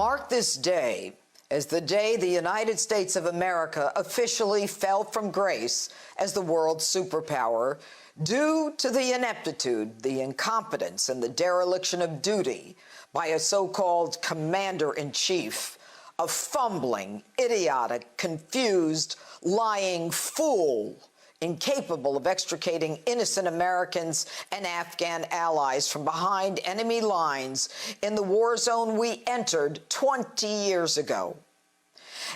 Mark this day as the day the United States of America officially fell from grace as the world's superpower due to the ineptitude, the incompetence, and the dereliction of duty by a so-called commander-in-chief, a fumbling, idiotic, confused, lying fool, incapable of extricating innocent Americans and Afghan allies from behind enemy lines in the war zone we entered 20 years ago.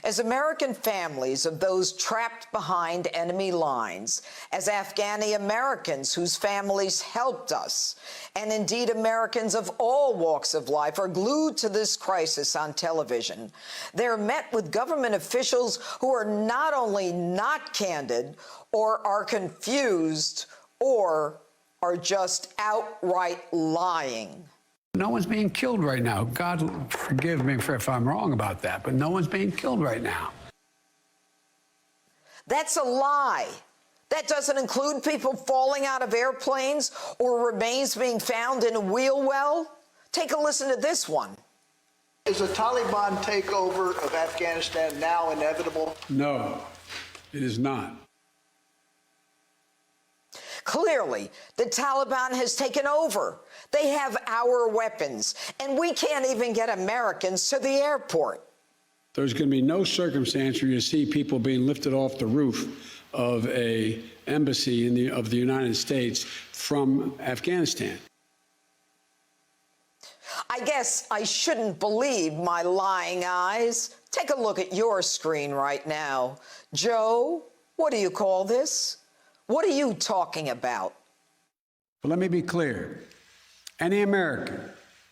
As American families of those trapped behind enemy lines, as Afghani Americans whose families helped us, and indeed Americans of all walks of life are glued to this crisis on television, they're met with government officials who are not only not candid, or are confused, or are just outright lying. No one's being killed right now. God forgive me if I'm wrong about that, but no one's being killed right now. That's a lie. That doesn't include people falling out of airplanes or remains being found in a wheel well. Take a listen to this one. Is a Taliban takeover of Afghanistan now inevitable? No, it is not. Clearly, the Taliban has taken over. They have our weapons, and we can't even get Americans to the airport. There's going to be no circumstance where you see people being lifted off the roof of an embassy of the United States from Afghanistan. I guess I shouldn't believe my lying eyes. Take a look at your screen right now. Joe, what do you call this? What are you talking about? But let me be clear. Any American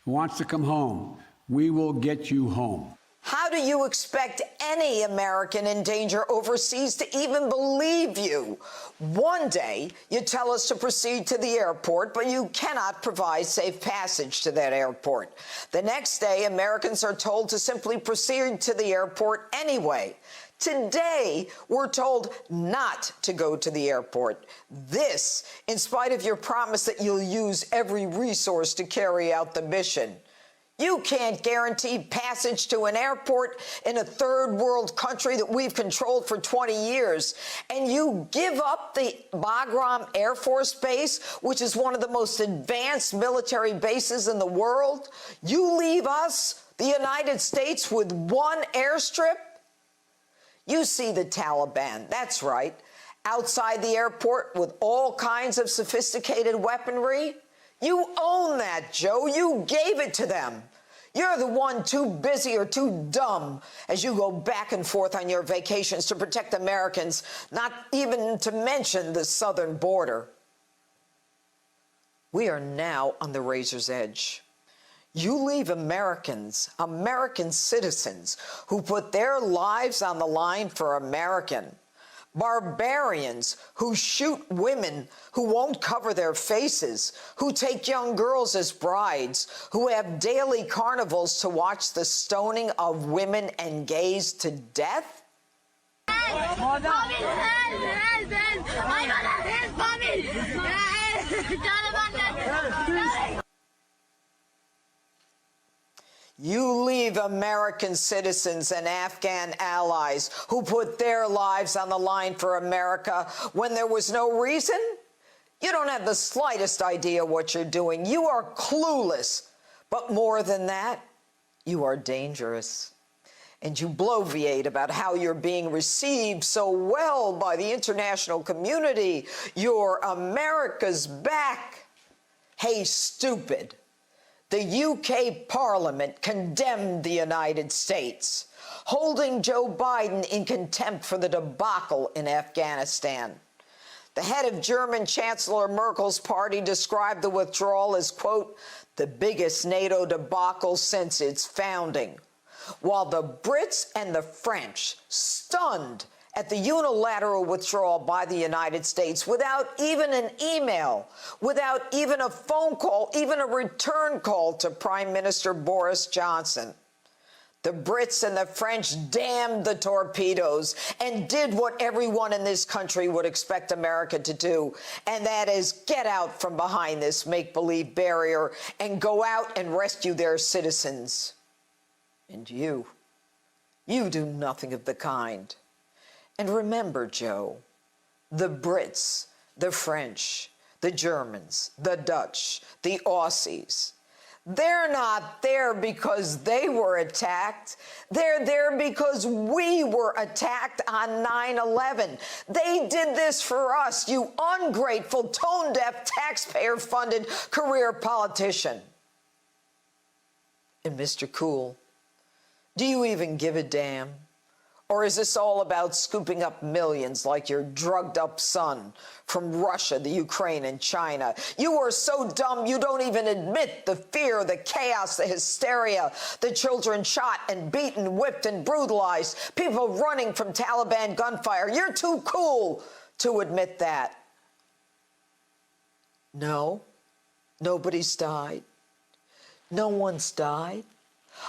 who wants to come home, we will get you home. How do you expect any American in danger overseas to even believe you? One day, you tell us to proceed to the airport, but you cannot provide safe passage to that airport. The next day, Americans are told to simply proceed to the airport anyway. Today, we're told not to go to the airport. This, in spite of your promise that you'll use every resource to carry out the mission. You can't guarantee passage to an airport in a third world country that we've controlled for 20 years. And you give up the Bagram Air Force Base, which is one of the most advanced military bases in the world. You leave us, the United States, with one airstrip? You see the Taliban, that's right, outside the airport with all kinds of sophisticated weaponry. You own that, Joe. You gave it to them. You're the one too busy or too dumb as you go back and forth on your vacations to protect Americans, not even to mention the southern border. We are now on the razor's edge. You leave Americans, American citizens, who put their lives on the line for American. Barbarians who shoot women who won't cover their faces, who take young girls as brides, who have daily carnivals to watch the stoning of women and gays to death? You leave American citizens and Afghan allies who put their lives on the line for America when there was no reason? You don't have the slightest idea what you're doing. You are clueless. But more than that, you are dangerous. And you bloviate about how you're being received so well by the international community. You're America's back. Hey, stupid. The UK Parliament condemned the United States, holding Joe Biden in contempt for the debacle in Afghanistan. The head of German Chancellor Merkel's party described the withdrawal as, quote, the biggest NATO debacle since its founding, while the Brits and the French, stunned at the unilateral withdrawal by the United States without even an email, without even a phone call, even a return call to Prime Minister Boris Johnson. The Brits and the French damned the torpedoes and did what everyone in this country would expect America to do, and that is get out from behind this make-believe barrier and go out and rescue their citizens. And you do nothing of the kind. And remember, Joe, the Brits, the French, the Germans, the Dutch, the Aussies, they're not there because they were attacked. They're there because we were attacked on 9/11. They did this for us, you ungrateful, tone-deaf, taxpayer-funded career politician. And Mr. Cool, do you even give a damn? Or is this all about scooping up millions like your drugged-up son from Russia, the Ukraine, and China? You are so dumb you don't even admit the fear, the chaos, the hysteria, the children shot and beaten, whipped and brutalized, people running from Taliban gunfire. You're too cool to admit that. No, nobody's died. No one's died.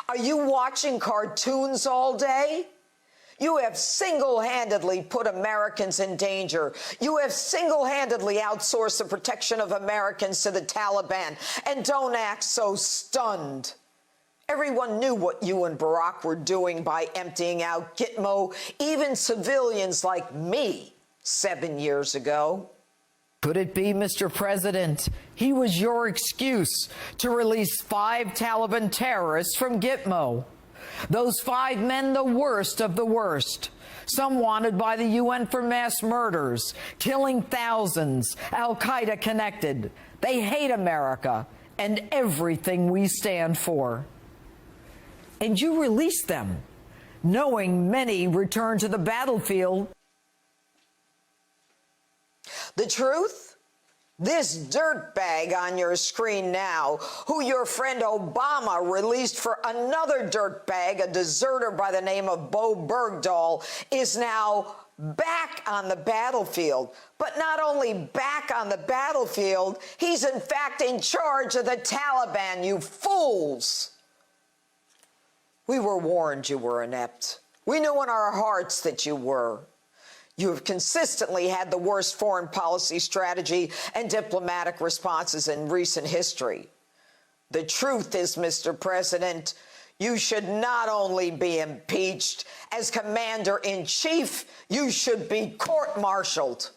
Are you watching cartoons all day? You have single-handedly put Americans in danger. You have single-handedly outsourced the protection of Americans to the Taliban. And don't act so stunned. Everyone knew what you and Barack were doing by emptying out Gitmo, even civilians like me 7 years ago. Could it be, Mr. President, he was your excuse to release 5 Taliban terrorists from Gitmo? Those 5 men, the worst of the worst. Some wanted by the UN for mass murders, killing thousands, Al-Qaeda connected. They hate America and everything we stand for. And you released them, knowing many returned to the battlefield. The truth? This dirtbag on your screen now, who your friend Obama released for another dirtbag, a deserter by the name of Bo Bergdahl, is now back on the battlefield. But not only back on the battlefield, he's in fact in charge of the Taliban, you fools. We were warned you were inept. We knew in our hearts that you were. You have consistently had the worst foreign policy strategy and diplomatic responses in recent history. The truth is, Mr. President, you should not only be impeached, as Commander-in-Chief, you should be court-martialed.